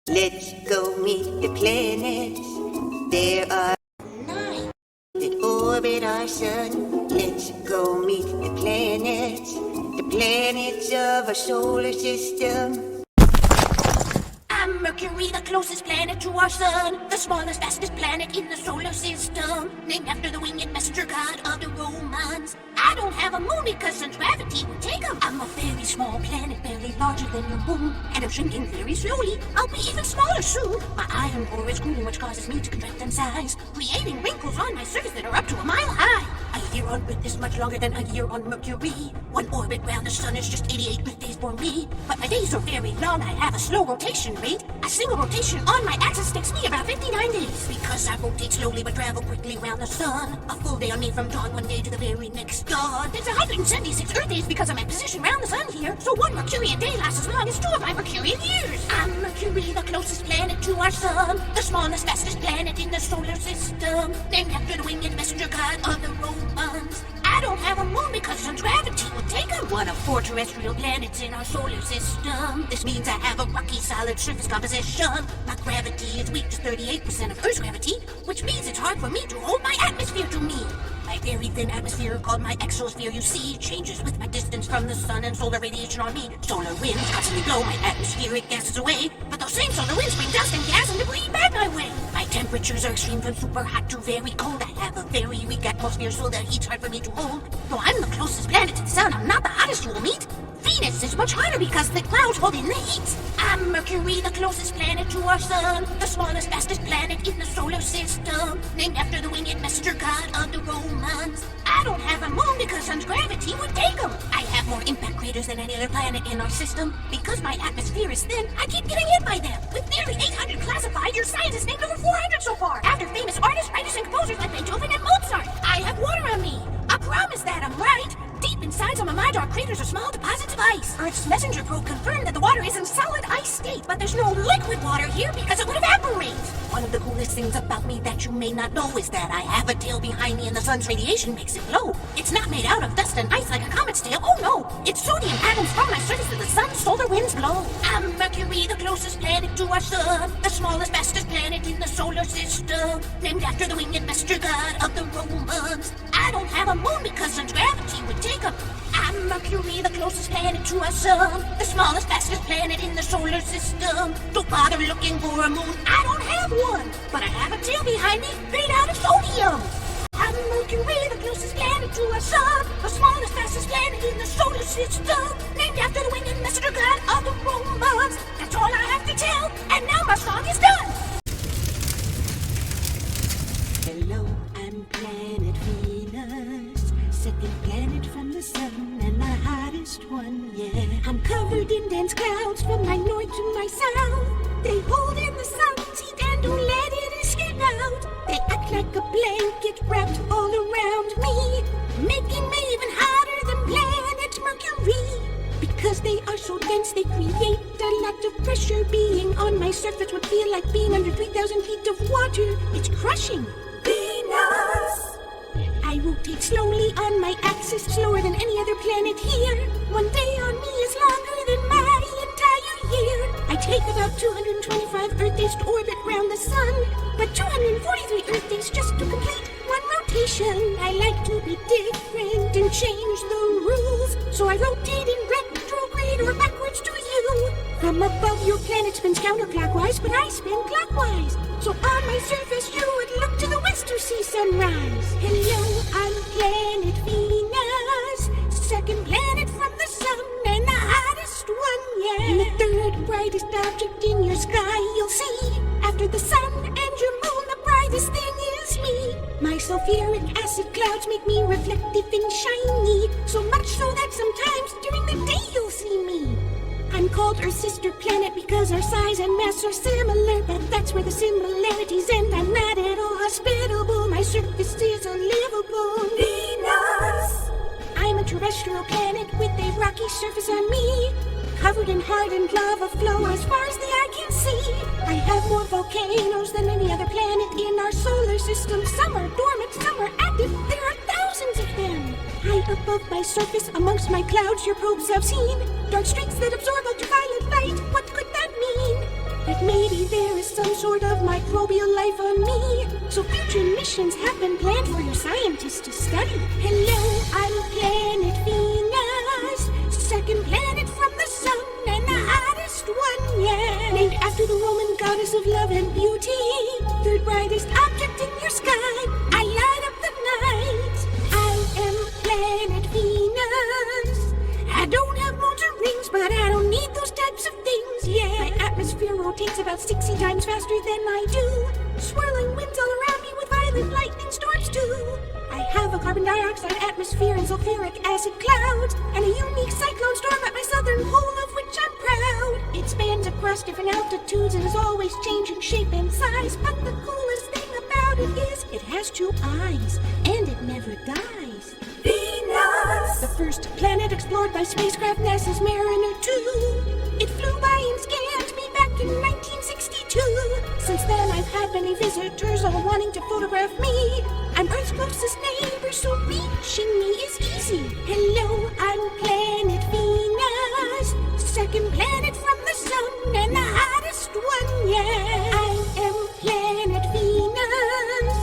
Let's go meet the planets. There are 9 that orbit our sun. Let's go meet the planets of our solar system. I'm Mercury, the closest planet to our sun, the smallest, fastest planet in the solar system, named after the winged messenger god of the Romans. I don't have a moon because sun's gravity would take 'em. I'm a very small planet, barely larger than your moon, and I'm shrinking very slowly. I'll be even smaller soon. My iron core is cooling, which causes me to contract in size, creating wrinkles on my surface that are up to a mile high. A year on Earth is much longer than a year on Mercury. One orbit round the sun is just 88 Earth days for me. But my days are very long, I have a slow rotation rate. A single rotation on my axis takes me about 59 days. Because I rotate slowly but travel quickly around the sun. A full day on me from dawn one day to the very next dawn. There's 176 Earth days because of my position around the sun here. So one Mercurian day lasts as long as 2 of my Mercurian years. I'm Mercury, the closest planet to our sun, the smallest, fastest planet in the solar system, named after the winged messenger god of the Romans. I don't have a moon because sun's gravity would take 'em. One of 4 terrestrial planets in our solar system. This means I have a rocky, solid surface composition. My gravity is weak to 38% of Earth's gravity, which means it's hard for me to hold my atmosphere to me. My very thin atmosphere, called my exosphere, you see, changes with my distance from the sun and solar radiation on me. Solar winds constantly blow my atmospheric gases away, but those same solar winds bring dust and gas and debris back my way. My temperatures are extreme from super hot to very cold. I have a very weak atmosphere, so the heat's hard for me to hold. Though I'm the closest planet to the sun, I'm not the hottest you will meet. Venus is much hotter because the clouds hold in the heat. I'm Mercury, the closest planet to our sun, the smallest, fastest planet in the solar system, named after the winged messenger god of the Romans. I don't have a moon because sun's gravity would take 'em. I have more impact craters than any other planet in our system. Because my atmosphere is thin, I keep getting hit by them. With nearly 800 classified, your scientists named over 400 so far, after famous artists, writers, and composers like Beethoven and Mozart. I have water on me. I promise that I'm right. Deep inside some of my dark craters are small deposits of ice. Earth's messenger probe confirmed that the water is in solid ice state, but there's no liquid water here because it would evaporate. One of the coolest things about me that you may not know is that I have a tail behind me and the sun's radiation makes it glow. It's not made out of dust and ice like a comet's tail, oh no! It's sodium atoms from my surface that the sun's solar winds blow. I'm Mercury, the closest planet to our sun, the smallest, fastest planet in the solar system, named after the winged messenger god of the Romans. I don't have a moon because sun's gravity would take 'em. I'm Mercury, the closest planet to our sun, the smallest, fastest planet in the solar system. Don't bother looking for a moon, I don't have one, but I have a tail behind me made out of sodium. I'm Mercury, the closest planet to our sun, the smallest, fastest planet in the solar system, named after the winged messenger god of the Romans. That's all I have to tell, and now my song is done. Hello, I'm planet Venus, second planet from the sun and the hottest one, yeah. I'm covered in dense clouds from my north to my south. They hold in the sun's heat and don't let it escape out. They act like a blanket wrapped all around me, making me even hotter than planet Mercury. Because they are so dense, they create a lot of pressure. Being on my surface would feel like being under 3,000 feet of water. It's crushing. Venus! I rotate slowly on my axis, slower than any other planet here. One day on me is longer than my entire year. I take about 225 Earth days to orbit round the sun, but 243 Earth days just to complete one rotation. I like to be different and change the rules, so I rotate in retrograde or backwards to you. From above, your planet spins counterclockwise, but I spin clockwise. So on my surface, you would look to the west to see sunrise. Hello, I'm planet Venus, second planet from the sun and the hottest one, yeah. And the third brightest object in your sky you'll see. After the sun and your moon, the brightest thing is me. My sulfuric acid clouds make me reflective and shiny, so much so that sometimes during the day you'll see me. I'm called Earth's sister planet because our size and mass are similar, but that's where the similarities end. I'm not at all hospitable, my surface is unlivable. Venus! I'm a terrestrial planet with a rocky surface on me, covered in hardened lava flow as far as the eye can see. I have more volcanoes than any other planet in our solar system. Some are dormant, some are active, there are thousands of them. High above my surface, amongst my clouds, your probes have seen dark streaks that absorb ultraviolet light. What could that mean? That maybe some sort of microbial life on me. So future missions have been planned for your scientists to study. Hello, I'm planet Venus, second planet from the sun and the hottest one, yeah. Named after the Roman goddess of love and beauty, third brightest object in your sky. I light up the night. I am planet Venus. I don't have moons or rings, but I don't need those types of things, yeah. My atmosphere rotates about 60 times faster than I do. Swirling winds all around me with violent lightning storms too. I have a carbon dioxide atmosphere and sulfuric acid clouds, and a unique cyclone storm at my southern pole, of which I'm proud. It spans across different altitudes and is always changing shape and size, but the coolest thing about it is it has 2 eyes, and it never dies. Venus! The first planet explored by spacecraft NASA's Mariner 2. It flew by and scanned me back in 1962. Since then I've had many visitors all wanting to photograph me. I'm Earth's closest neighbor, so reaching me is easy. Hello, I'm planet Venus, second planet from the sun and the hottest one, yeah. I am planet Venus.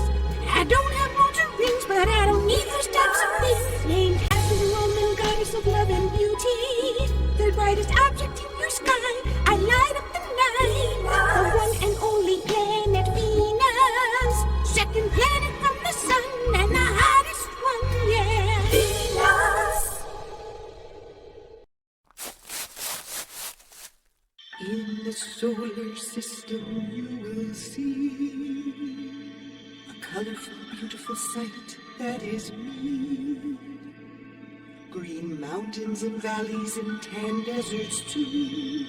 I don't have moons or rings, but I don't need those types of things. Named after the Roman goddess of love and beauty, third brightest object in your sky. I light up the night. The one and only planet Venus, second planet from the sun and the hottest one, yeah. Venus. In the solar system you will see a colorful, beautiful sight that is me. Green mountains and valleys and tan deserts too.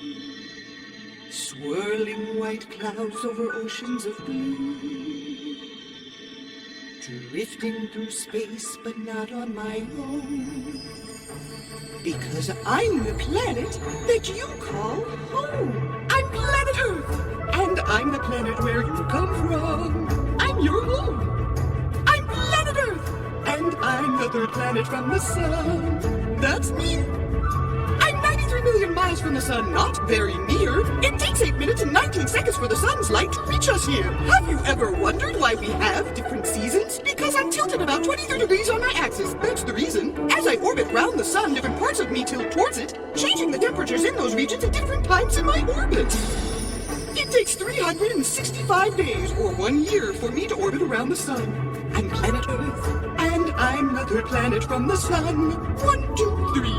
Swirling white clouds over oceans of blue. Drifting through space but not on my own. Because I'm the planet that you call home. I'm planet Earth, and I'm the planet where you come from. I'm your home. I'm planet Earth, and I'm the third planet from the sun. That's me. I'm 93 million miles from the sun, not very near. It takes 8 minutes and 19 seconds for the sun's light to reach us here. Have you ever wondered why we have different seasons? Because I'm tilted about 23 degrees on my axis. That's the reason. As I orbit round the sun, different parts of me tilt towards it, changing the temperatures in those regions at different times in my orbit. It takes 365 days, or 1 year, for me to orbit around the sun. I'm planet Earth, and I'm the third planet from the sun. 1, 2, 3.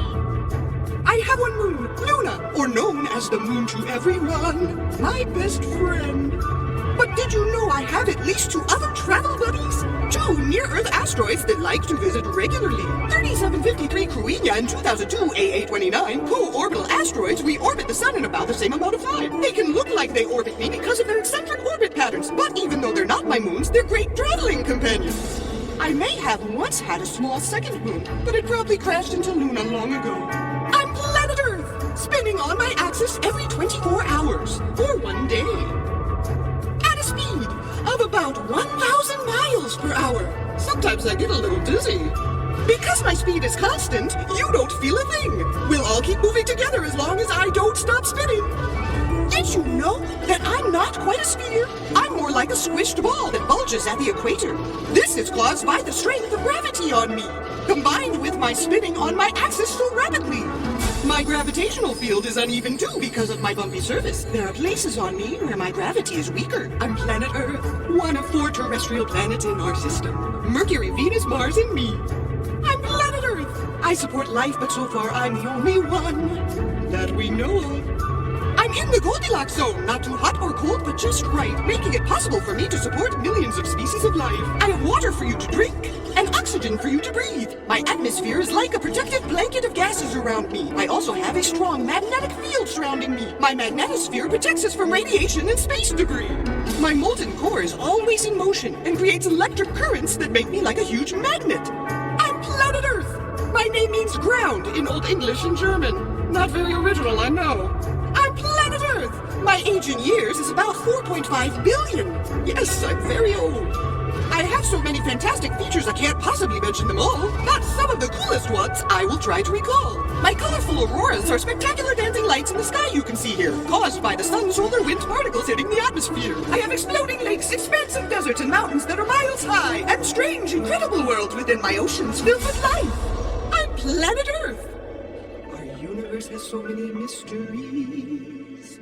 I have one moon, Luna, or known as the moon to everyone, my best friend. But did you know I have at least 2 other travel buddies? 2 near-Earth asteroids that like to visit regularly. 3753 quadrillion and 2002 AA29, co-orbital asteroids. We orbit the sun in about the same amount of time. They can look like they orbit me because of their eccentric orbit patterns, but even though they're not my moons, they're great traveling companions. I may have once had a small second moon, but it probably crashed into Luna long ago. I'm planet Earth, spinning on my axis every 24 hours, or 1 day. At a speed of about 1,000 miles per hour. Sometimes I get a little dizzy. Because my speed is constant, you don't feel a thing. We'll all keep moving together as long as I don't stop spinning. Did you know that I'm not quite a sphere? I'm more like a squished ball that bulges at the equator. This is caused by the strength of gravity on me, combined with my spinning on my axis so rapidly. My gravitational field is uneven too because of my bumpy surface. There are places on me where my gravity is weaker. I'm planet Earth, one of 4 terrestrial planets in our system. Mercury, Venus, Mars, and me. I'm planet Earth. I support life, but so far I'm the only one that we know of. I'm in the Goldilocks zone, not too hot or cold, but just right, making it possible for me to support millions of species of life. I have water for you to drink, and oxygen for you to breathe. My atmosphere is like a protective blanket of gases around me. I also have a strong magnetic field surrounding me. My magnetosphere protects us from radiation and space debris. My molten core is always in motion and creates electric currents that make me like a huge magnet. I'm planet Earth. My name means ground in Old English and German. Not very original, I know. I'm planet Earth. My age in years is about 4.5 billion. Yes, I'm very old. I have so many fantastic features I can't possibly mention them all. But some of the coolest ones I will try to recall. My colorful auroras are spectacular dancing lights in the sky you can see here, caused by the sun's solar wind particles hitting the atmosphere. I have exploding lakes, expansive deserts, and mountains that are miles high, and strange, incredible worlds within my oceans filled with life. I'm planet Earth. Our universe has so many mysteries,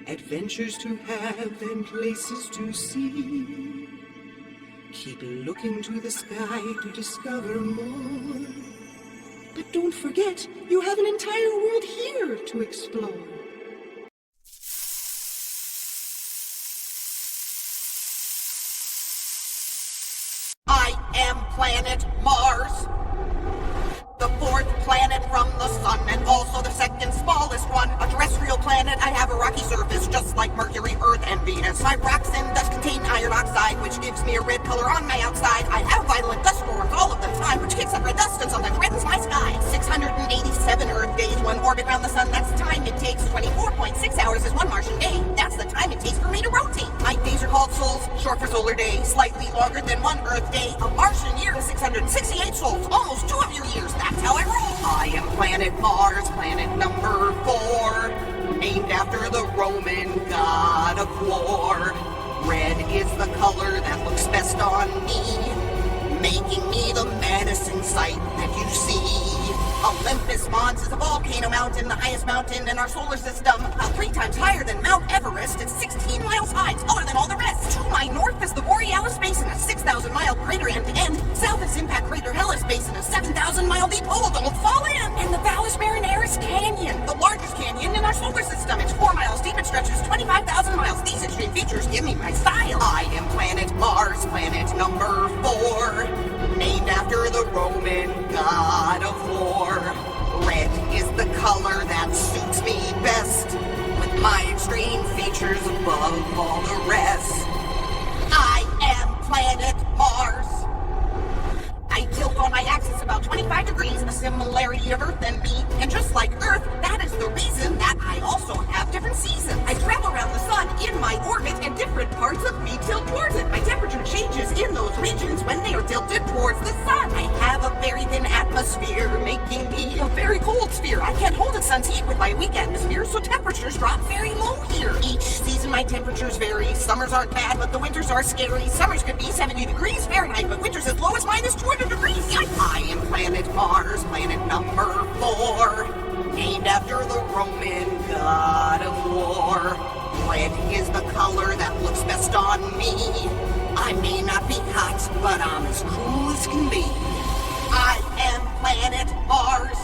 adventures to have and places to see. Keep looking to the sky to discover more. But don't forget, you have an entire world here to explore. I am planet Mars, the fourth planet from the sun, and also the second smallest one. A terrestrial planet, I have a rocky surface just like Mercury, Earth, and Venus. My rocks and dust contain iron oxide, which gives me a red color on my outside. I have violent dust storms all of the time, which kicks up red dust and sometimes reddens my sky. 687 Earth days, one orbit around the sun, that's the time it takes. 24.6 hours is one Martian day, that's the time it takes for me to rotate. My days are called sols, short for solar day, slightly longer than one Earth day. A Martian year is 668 sols, almost 2 of your years, that's how I roll. I am planet Mars, planet number 4, named after the Roman god of war. Red is the color that looks best on me, making me the menacing sight that you see. Olympus Mons is a volcano mountain, the highest mountain in our solar system. About 3 times higher than Mount Everest, it's 16 miles high, taller than all the rest. To my north is the Borealis Basin, a 6,000-mile crater end to end. South is Impact Crater Hellas Basin, a 7,000-mile deep hole, don't fall in. And the Valles Marineris Canyon, the largest canyon in our solar system. It's 4 miles deep, it stretches 25,000 miles. These extreme features give me my style. I am planet Mars, planet number 4, named after the Roman god of war. Red is the color that suits me best, with my extreme features above all the rest. I am planet Mars. I tilt on my axis about 25 degrees, a similarity of Earth and me. And just like Earth, that is the reason that I also have different seasons. I travel around the sun in my orbit, and different parts of me tilt towards it. My temperature changes in those regions when they are tilted towards the sun. I have a very thin atmosphere, making me a very cold sphere. I can't hold the sun's heat with my weak atmosphere, so temperatures drop very low here. Each season my temperatures vary. Summers aren't bad, but the winters are scary. Summers could be 70 degrees Fahrenheit, but winters as low as minus 200 degrees. I am planet Mars, planet number 4, named after the Roman god of war. Red is the color that looks best on me. I may not be hot, but I'm as cool as can be. I am planet Mars.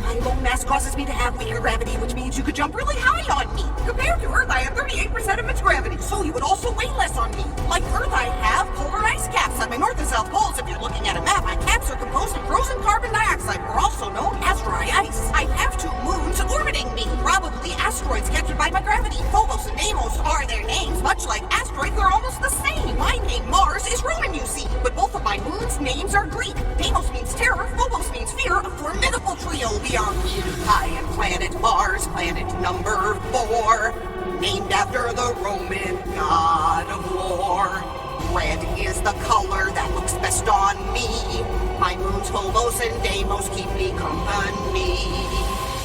My low mass causes me to have weaker gravity, which means you could jump really high on me. Compared to Earth, I have 38% of its gravity, so you would also weigh less on me. Like Earth, I have polar ice caps at my north and south poles. If you're looking at a map, my caps are composed of frozen carbon dioxide, or also known as dry ice. I have 2 moons orbiting me, probably asteroids captured by my gravity. Phobos and Deimos are their names. Much like asteroids, they're almost the same. My name, Mars, is Roman, you see, but both of my moons' names are Greek. Deimos means terror, Phobos means fear, a formidable trio we are. I am planet Mars, planet number 4, named after the Roman god of war. Red is the color that looks best on me. My moons Phobos and Deimos keep me company.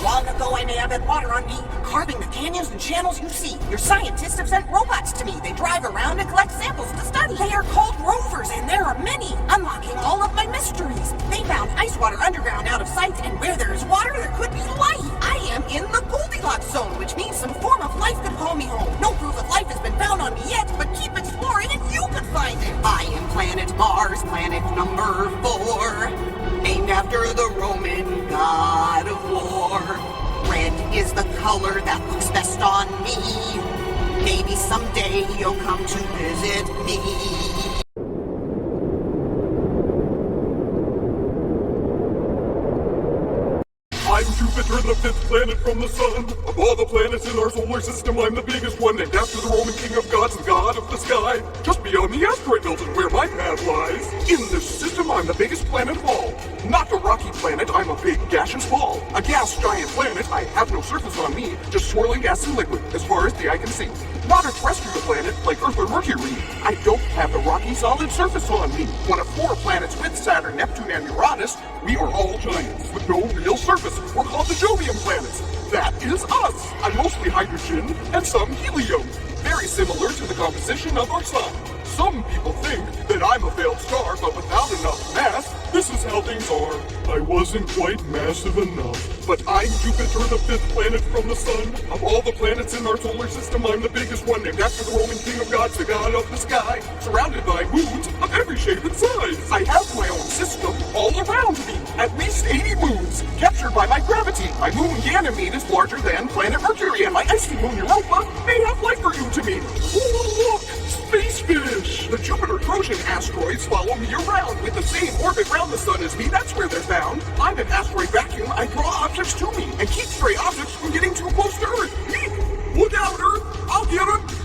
Long ago I may have had water on me, carving the canyons and channels you see. Your scientists have sent robots to me. They drive around and collect samples to study. They are called rovers, and there are many, unlocking all of my mysteries. They found ice water underground out of sight, and where there is water, there could be life. I am in the Goldilocks zone, which means some form of life could call me home. No proof of life has been found on me yet, but keep exploring and you could find it. I am planet Mars, planet number 4, named after the Roman god of war. Red is the color that looks best on me. Maybe someday you'll come to visit me. I'm Jupiter, the 5th planet from the sun. Of all the planets in our solar system, I'm the biggest one, named after the Roman king of gods and god of the sky. Just beyond the asteroid belt is where my path lies. In this system, I'm the biggest planet of all. Not a rocky planet, I'm a big gaseous ball. A gas giant planet, I have no surface on me, just swirling gas and liquid, as far as the eye can see. Not a terrestrial planet like Earth or Mercury. I don't have a rocky solid surface on me. One of 4 planets with Saturn, Neptune, and Uranus, we are all giants with no real surface. We're called the Jovian planets. That is us. I'm mostly hydrogen and some helium. Very similar to the composition of our sun. Some people think that I'm a failed star, but without enough mass, this is how things are. I wasn't quite massive enough. But I'm Jupiter, the 5th planet from the sun. Of all the planets in our solar system, I'm the biggest one, named after the Roman king of gods, the god of the sky. Surrounded by moons of every shape and size. I have my own system all around me. At least 80 moons, captured by my gravity. My moon Ganymede is larger than planet Mercury, and my icy moon Europa may have life you to me. Ooh, look! Space fish! The Jupiter-Trojan asteroids follow me around with the same orbit round the sun as me. That's where they're found. I'm an asteroid vacuum. I draw objects to me and keep stray objects from getting too close to Earth. Look out, Earth! I'll get them!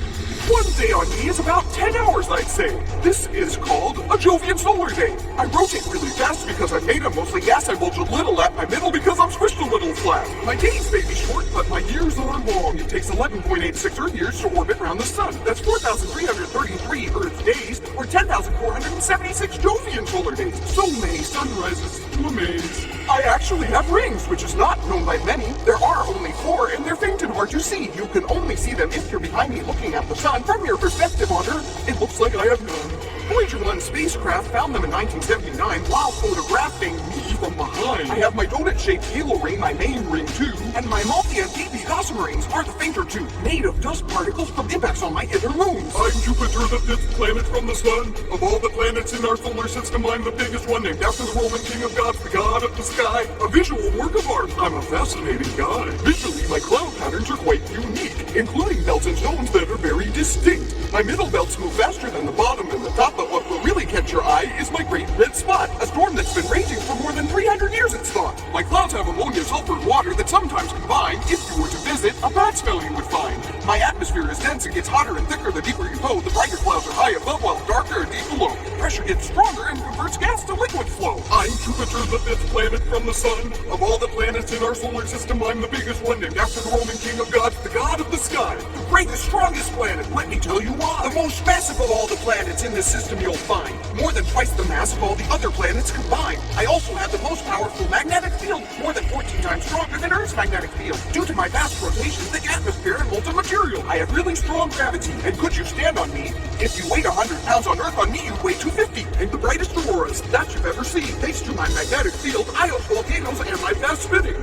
One day on me is about 10 hours, I'd say. This is called a Jovian solar day. I rotate really fast because I'm made of mostly gas. I bulge a little at my middle because I'm squished a little flat. My days may be short, but my years are long. It takes 11.86 Earth years to orbit around the sun. That's 4,333 Earth days, or 10,476 Jovian solar days. So many sunrises to amaze. I actually have rings, which is not known by many. There are only 4, and they're faint and hard to see. You can only see them if you're behind me looking at the sun. From your perspective on Earth, it looks like I have none. Voyager 1 spacecraft found them in 1979 while photographing me from behind. I have my donut-shaped halo ring, my main ring too, and my multi and DP gossamer rings are the fainter two, made of dust particles from impacts on my inner moons. I'm Jupiter, the 5th planet from the sun. Of all the planets in our solar system, I'm the biggest one, named after the Roman king of gods, the god of the sky. A visual work of art. I'm a fascinating guy. Visually, my cloud patterns are quite unique, including belts and zones that are very distinct. My middle belts move faster than the bottom and the top, but what will really catch your eye is my great red spot, a storm that's been raging for more than 300 years, it's thought. My clouds have ammonia, sulfur, and water that sometimes combine. If you were to visit, a bad smell you would find. My atmosphere is dense, it gets hotter and thicker the deeper you go. The brighter clouds are high above while darker and deep below. Pressure gets stronger and converts gas to liquid flow. I'm Jupiter, the 5th planet from the sun. Of all the planets in our solar system, I'm the biggest one, named after the Roman king of gods, the god of the sky. The greatest, strongest planet, let me tell you why. The most massive of all the planets in this system you'll find. More than twice the mass of all the other planets combined. I also have the most powerful magnetic field, more than 14 times stronger than Earth's magnetic field. Due to my vast rotation, thick atmosphere, and molten material, I have really strong gravity. And could you stand on me? If you weighed 100 pounds on Earth, on me you'd weigh 250. And the brightest auroras that you've ever seen. Thanks to my magnetic field, I host volcanoes and my fast spinning.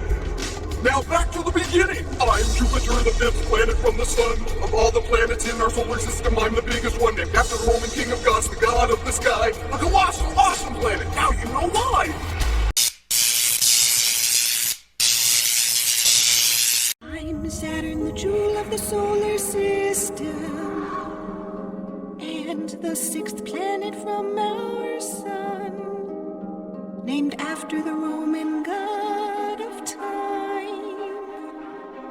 Now back to the beginning. I'm Jupiter, the 5th planet from the sun. Of all the planets in our solar system, I'm the biggest one, named after the Roman king of gods, the god of the sky. A colossal, awesome planet. Now you know why. I'm Saturn, the jewel of the solar system, and the 6th planet from our sun, named after the Roman god of time,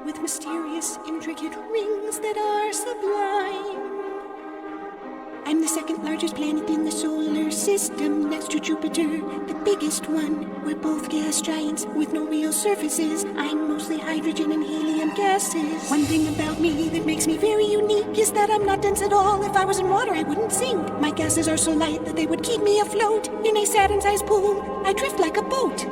with mysterious, intricate rings that are sublime. I'm the 2nd largest planet in the solar system, next to Jupiter, the biggest one. We're both gas giants with no real surfaces. I'm mostly hydrogen and helium gases. One thing about me that makes me very unique is that I'm not dense at all. If I was in water, I wouldn't sink. My gases are so light that they would keep me afloat. In a Saturn-sized pool, I drift like a boat.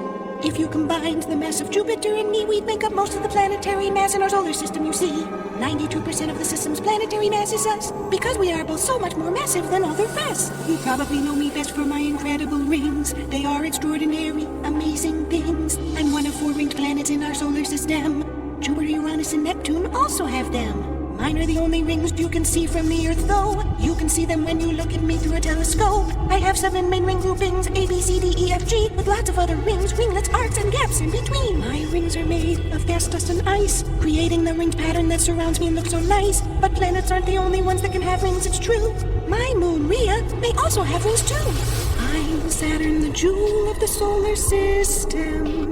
If you combined the mass of Jupiter and me, we'd make up most of the planetary mass in our solar system, you see. 92% of the system's planetary mass is us, because we are both so much more massive than all the rest. You probably know me best for my incredible rings. They are extraordinary, amazing things. I'm one of 4 ringed planets in our solar system. Jupiter, Uranus, and Neptune also have them. Mine are the only rings you can see from the Earth, though. You can see them when you look at me through a telescope. I have 7 main ring groupings, A, B, C, D, E, F, G, with lots of other rings, ringlets, arcs, and gaps in between. My rings are made of gas, dust, and ice, creating the ringed pattern that surrounds me and looks so nice. But planets aren't the only ones that can have rings, it's true. My moon, Rhea, may also have rings, too. I'm Saturn, the jewel of the solar system,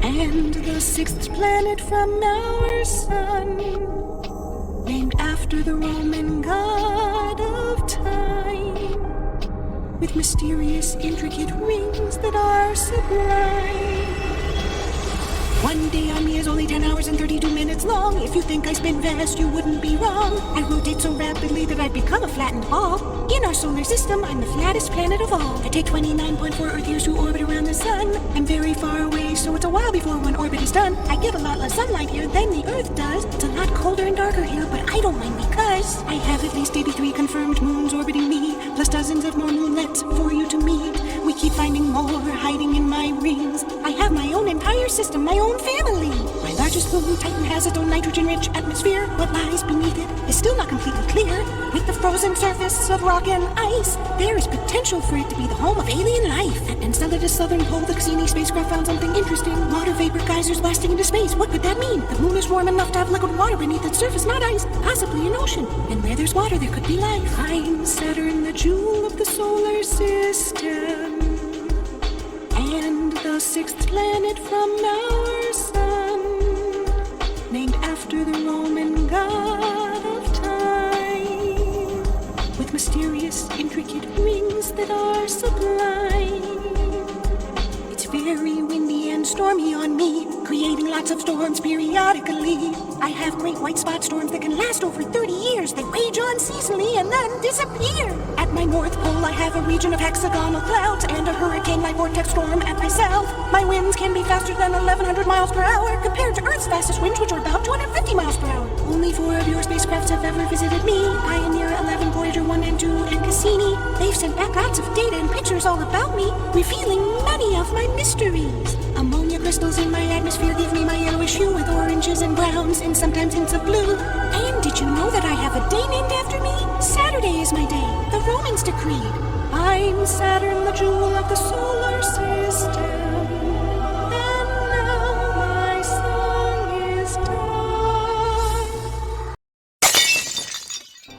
and the 6th planet from our sun, after the Roman god of time, with mysterious, intricate rings that are sublime. One day on me is only 10 hours and 32 minutes long. If you think I spin fast, you wouldn't be wrong. I rotate so rapidly that I've become a flattened ball. In our solar system, I'm the flattest planet of all. I take 29.4 Earth years to orbit around the sun. I'm very far away, so it's a while before one orbit is done. I get a lot less sunlight here than the Earth does. It's a lot colder and darker here, but I don't mind because I have at least 83 confirmed moons orbiting me, plus dozens of more moonlets for you to meet. We keep finding more hiding in my rings. I have my own entire system, my own family. My largest moon, Titan, has its own nitrogen-rich atmosphere. What lies beneath it is still not completely clear. With the frozen surface of rock and ice, there is potential for it to be the home of alien life. At Enceladus' southern pole, the Cassini spacecraft found something interesting. Water vapor geysers blasting into space. What could that mean? The moon is warm enough to have liquid water beneath its surface, not ice, possibly an ocean. And where there's water, there could be life. I'm Saturn, the jewel of the solar system, and the sixth planet from our sun, named after the Roman god of time, with mysterious, intricate rings that are sublime. It's very windy and stormy on me, creating lots of storms periodically. I have great white spot storms that can last over 30 years. They rage on seasonally and then disappear. At my North Pole, I have a region of hexagonal clouds and a hurricane-like vortex storm at my south. My winds can be faster than 1,100 miles per hour compared to Earth's fastest winds, which are about 250 miles per hour. Only 4 of your spacecrafts have ever visited me: Pioneer 11, Voyager 1 and 2, and Cassini. They've sent back lots of data and pictures all about me, revealing many of my mysteries. Ammonia crystals in my atmosphere give me my yellowish hue with oranges and browns and sometimes hints of blue. And did you know that I have a day named after me? Saturday is my day, the Romans decreed. I'm Saturn, the jewel of the solar system, and now my song is done.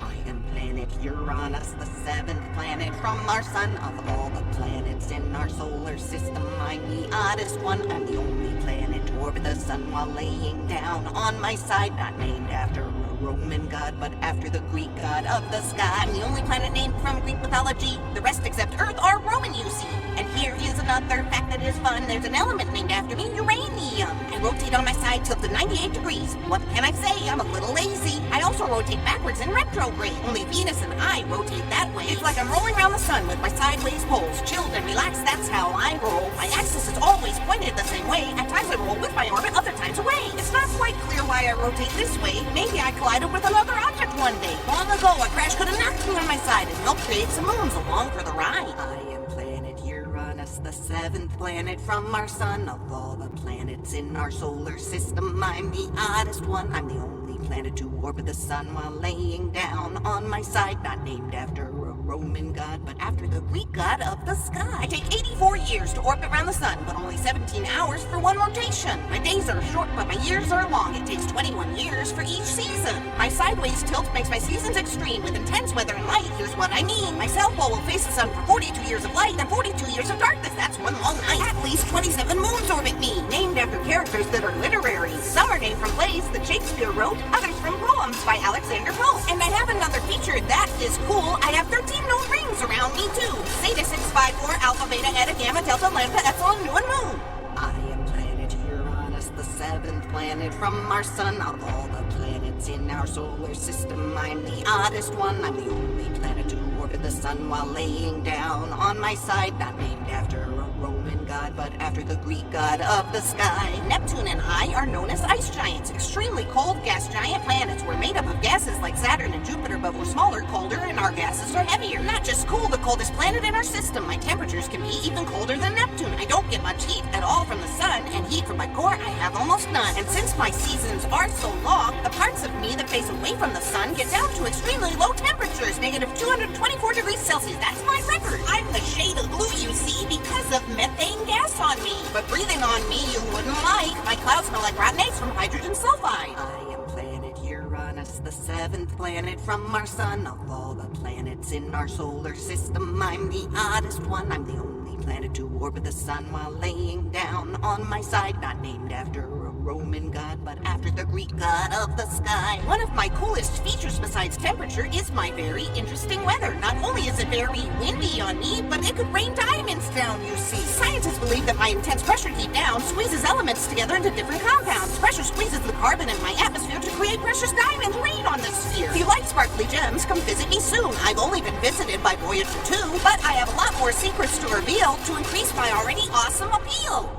I am planet Uranus, the 7th planet from our sun. Of all the planets in our solar system, I'm the oddest one. I'm the only planet to orbit the sun while laying down on my side. Not named after a Roman god, but after the Greek god of the sky. I'm the only planet named from Greek mythology. The rest except Earth are Roman, you see. And here is another fact that is fun. There's an element named after me, uranium. I rotate on my side tilted 98 degrees. What can I say? I'm a little lazy. I also rotate backwards in retrograde. Only Venus and I rotate that way. It's like I'm rolling around the sun with my sideways poles. Chilled and relaxed, that's how I roll. My axis is always pointed the same way. At times I roll with my orbit, other times away. It's not quite clear why I rotate this way. Maybe I collided with another object one day. Long ago, a crash could have knocked me on my side and helped create some moons along for the ride. I am planet Uranus, the 7th planet from our sun. Of all the planets in our solar system, I'm the oddest one. I'm the only planet to orbit the sun while laying down on my side. Not named after a Roman god, but after the Greek god of the sky. I take 84 years to orbit around the sun, but only 17 hours for one rotation. My days are short, but my years are long. It takes 21 years for each season. My sideways tilt makes my seasons extreme, with intense weather and light. Here's what I mean. My south pole will face the sun for 42 years of light and 42 years of darkness. That's one long night. At least 27 moons orbit me, named after characters that are literary. Some are named from plays that Shakespeare wrote, others from poems by Alexander Pope. And I have another feature that is cool. I have 13 known rings around me too. Zeta 654, Alpha, Beta, Eta, Gamma, Delta, Lambda, Epsilon, Mu, and Moon. I am planet Uranus, the 7th planet from our sun. Of all the planets in our solar system, I'm the oddest one. I'm the only planet to orbit the sun while laying down on my side. Not named after a Roman god, but after the Greek god of the sky. Neptune and I are known as ice giants, extremely cold gas giant planets. We're made up of gases like Saturn and Jupiter, but we're smaller, colder, and our gases are heavier. Not just cool, the coldest planet in our system. My temperatures can be even colder than Neptune. I don't get much heat at all from the sun, and heat from my core I have almost none. And since my seasons are so long, the parts of me that face away from the sun get down to extremely low temperatures, negative 224 degrees Celsius. That's my record. I'm the shade of blue you see because of methane gas on me. But breathing on me you wouldn't like. My clouds smell like rotten eggs from hydrogen sulfide. I am planet Uranus, the 7th planet from our sun. Of all the planets in our solar system, I'm the oddest one. I'm the only planet to orbit the sun while laying down on my side. Not named after a Roman god, but after the Greek god of the sky. One of my coolest features besides temperature is my very interesting weather. Not only is it very windy on me, but it could rain diamonds down, you see. Scientists believe that my intense pressure deep down squeezes elements together into different compounds. Pressure squeezes the carbon in my atmosphere to create precious diamond rain on the sphere. If you like sparkly gems, come visit me soon. I've only been visited by Voyager 2, but I have a lot more secrets to reveal to increase my already awesome appeal.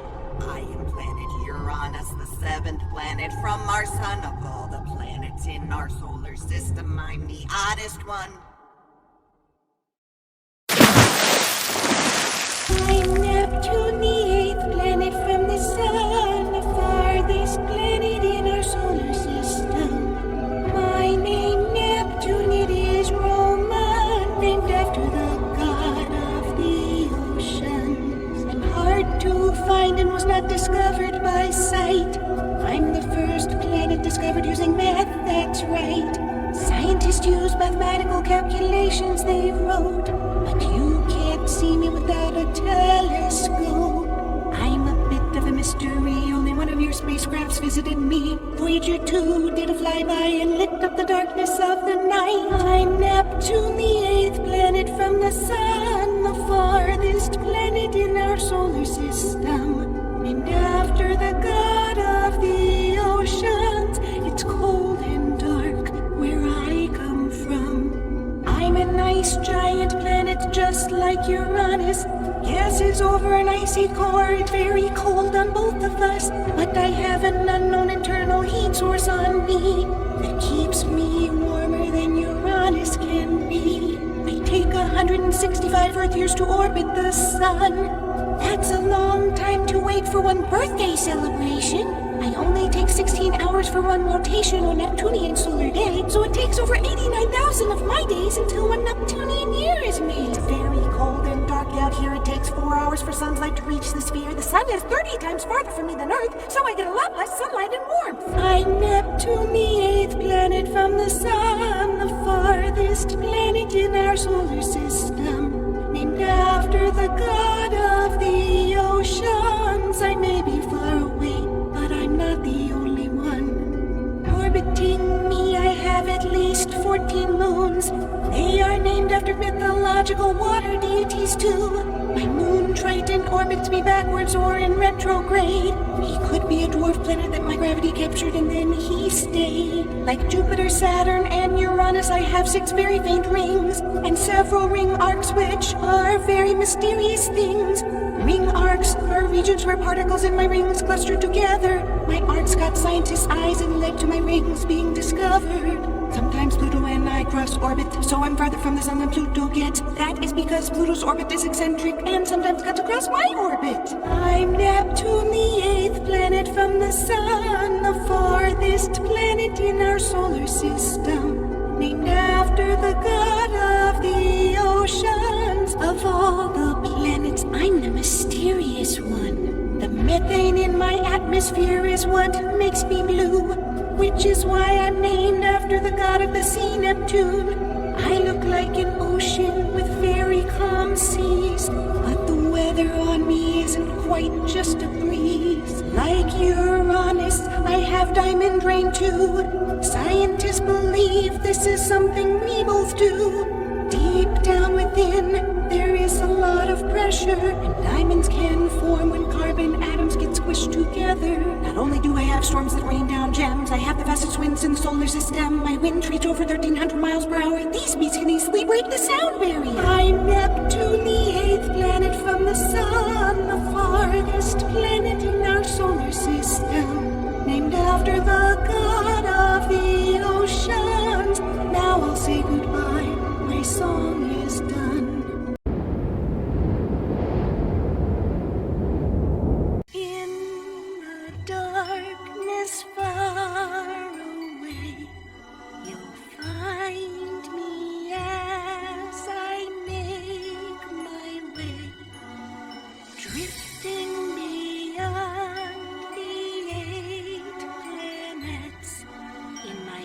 I am planet Uranus, the seventh planet from our sun. Of all the planets in our solar system, I'm the oddest one. I'm Neptune, the eighth planet from the sun, the farthest planet in our solar system. My name Neptune, it is Roman, named after the god of the oceans. I'm hard to find and was not discovered by sight. I'm the first planet discovered using math, that's right. Scientists use mathematical calculations they wrote, but you can't see me without a telescope. I'm a bit of a mystery, only one of your spacecrafts visited me. Voyager 2 did a flyby and lit up the darkness of the night. I'm Neptune, the eighth planet from the sun, the farthest planet in our solar system. Named after the god of the oceans, it's cold and dark where I come from. I'm a nice giant planet just like Uranus. Gases over an icy core, very cold on both of us. But I have an unknown internal heat source on me that keeps me warmer than Uranus can be. I take 165 Earth years to orbit the sun. That's a long time to wait for one birthday celebration. I only take 16 hours for one rotational Neptunian solar day, so it takes over 89,000 of my days until one Neptunian year is made. It's very cold and dark out here. It takes 4 hours for sunlight to reach the sphere. The sun is 30 times farther from me than Earth, so I get a lot less sunlight and warmth. I'm Neptune, the eighth planet from the sun, the farthest planet in our solar system. Named after the god of the oceans. I may be far away, but I'm not the only one. Orbiting me, I have at least 14 moons. They are named after mythological water deities too. My moon Triton orbits me backwards or in retrograde. He could be a dwarf planet that my gravity captured and then he stayed. Like Jupiter, Saturn, and Uranus, I have 6 very faint rings and several ring arcs, which are very mysterious things. Ring arcs are regions where particles in my rings cluster together. My arcs got scientists' eyes and led to my rings being discovered. Sometimes Pluto and I cross orbit, so I'm farther from the sun than Pluto gets. That is because Pluto's orbit is eccentric and sometimes cuts across my orbit. I'm Neptune, the eighth planet from the sun, the farthest planet in our solar system. Named after the god of the oceans. Of all the planets, I'm the mysterious one. The methane in my atmosphere is what makes me blue, which is why I'm named after the god of the sea, Neptune. I look like an ocean with very calm seas, but the weather on me isn't quite just a breeze. Like Uranus, I have diamond rain too. Scientists believe this is something we both do. Deep down within, there is a lot of pressure, and diamonds can form when carbon atoms get squished together. Not only do I have storms that rain down gems, I have the fastest winds in the solar system. My winds reach over 1,300 miles per hour. These speeds can easily break the sound barrier. I'm Neptune, the eighth planet from the sun, the farthest planet in our solar system. Named after the god of the oceans. Now I'll say goodbye. My song is done. In the darkness far away, you'll find me as I make my way, drifting beyond the 8 planets in my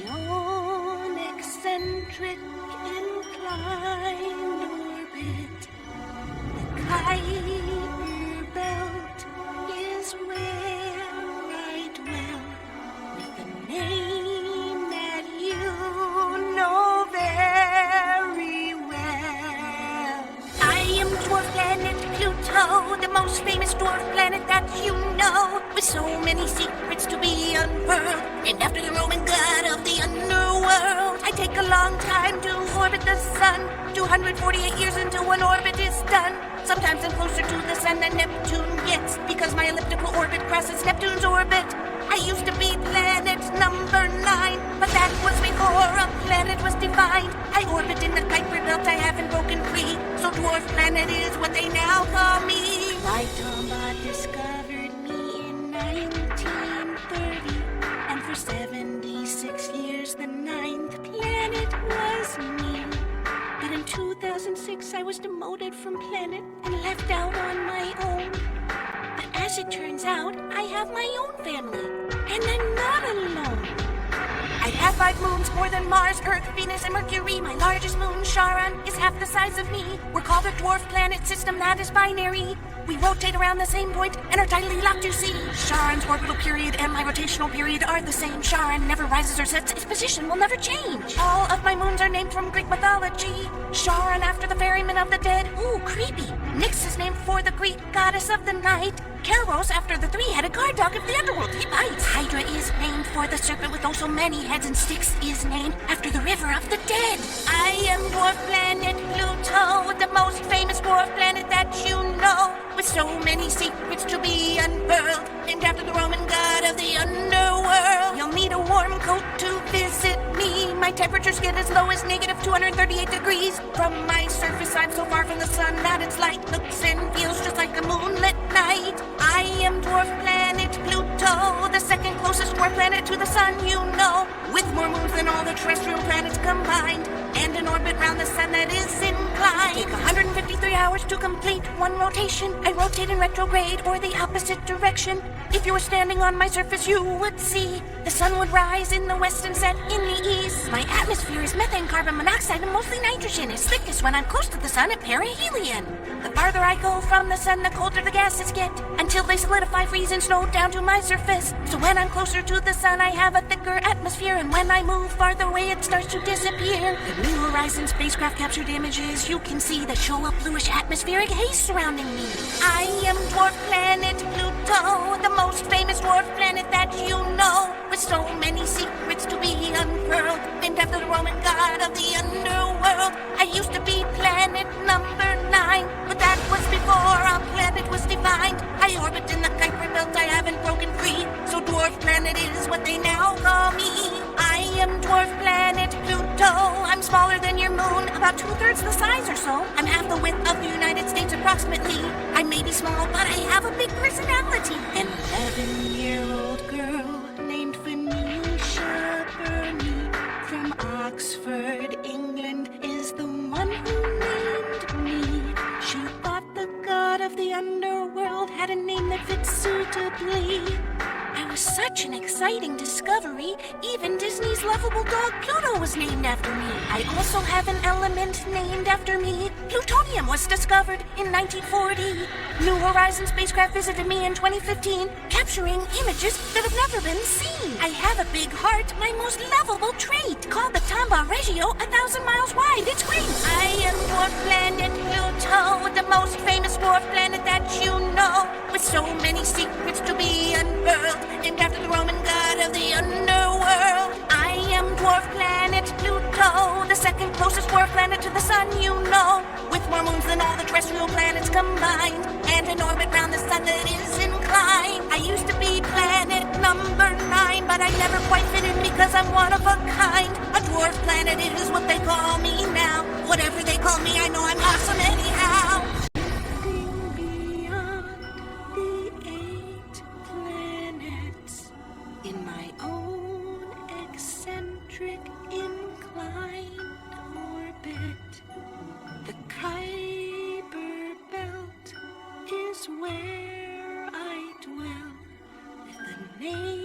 most famous dwarf planet that you know, with so many secrets to be unfurled. Named after the Roman god of the underworld. I take a long time to orbit the sun, 248 years until one orbit is done. Sometimes I'm closer to the sun than Neptune gets, because my elliptical orbit crosses Neptune's orbit. I used to be planet number 9, but that was before a planet was defined. I orbit in the Kuiper belt, I haven't broken free, so dwarf planet is what they now call me. My Tomba discovered me in 1930, and for 76 years the 9th planet was me. But in 2006 I was demoted from planet and left out on my own. But as it turns out, I have my own family, and I'm not alone. I have 5 moons, more than Mars, Earth, Venus, and Mercury. My largest moon, Charon, is half the size of me. We're called a dwarf planet system that is binary. We rotate around the same point and are tightly locked, you see. Charon's orbital period and my rotational period are the same. Charon never rises or sets. Its position will never change. All of my moons are named from Greek mythology. Charon after the ferryman of the dead. Ooh, creepy. Nyx is named for the Greek goddess of the night. Keros after the 3-headed guard dog of the underworld. He bites. Hydra is named for the serpent with oh so many heads, and Styx is named after the river of the dead. I am dwarf planet Pluto, the most famous dwarf planet that you know, with so many secrets to be unfurled, named after the Roman god of the underworld. You'll need a warm coat to visit me. My temperatures get as low as negative 238 degrees. From my surface, I'm so far from the sun that its light looks and feels just like a moonlit night. I am dwarf planet Pluto, the second closest dwarf planet to the sun, you know, with more moons than all the terrestrial planets combined, and an orbit round the sun that is inclined. Take 153 hours to complete one rotation. I rotate in retrograde or the opposite direction. If you were standing on my surface, you would see the sun would rise in the west and set in the east. My atmosphere is methane, carbon monoxide, and mostly nitrogen. It's thickest when I'm close to the sun at perihelion. The farther I go from the sun, the colder the gases get, until they solidify, freeze, and snow down to my surface. So when I'm closer to the sun, I have a thicker atmosphere, and when I move farther away, it starts to disappear. The New Horizons spacecraft captured images you can see that show a bluish atmospheric haze surrounding me. I am dwarf planet Pluto, the most famous dwarf planet that you know, with so many secrets to be unfurled, named after the Roman god of the underworld. I used to be planet number 9, but that was before our planet was defined. I orbit in the Kuiper belt, I haven't broken free, so dwarf planet is what they now call me. I am dwarf planet Pluto. I'm smaller than your moon, about 2/3 the size or so. I'm half the width of the United States approximately. I may be small, but I have a big personality. An 11-year-old girl named Venetia Burney from Oxford, England, is the one who named me. She thought the god of the underworld had a name that fit suitably. I was such an exciting discovery, even Disney's lovable dog Pluto was named after me. I also have an element named after me. Plutonium was discovered in 1940. New Horizons spacecraft visited me in 2015, capturing images that have never been seen. I have a big heart, my most lovable trait, called the Tomba Regio, 1,000 miles wide. It's great. I am dwarf planet Pluto, the most famous dwarf planet that you know, with so many secrets to be unfurled, named after the Roman god of the underworld. I am dwarf planet Pluto, the second closest dwarf planet to the sun, you know, with more moons than all the terrestrial planets combined, and an orbit round the sun that is inclined. I used to be planet number 9, but I never quite fit in because I'm one of a kind. A dwarf planet is what they call me now. Whatever they call me, I know I'm awesome anyhow. Beyond the 8 planets, in my own eccentric inclined orbit, the Kuiper belt is where I dwell, with the name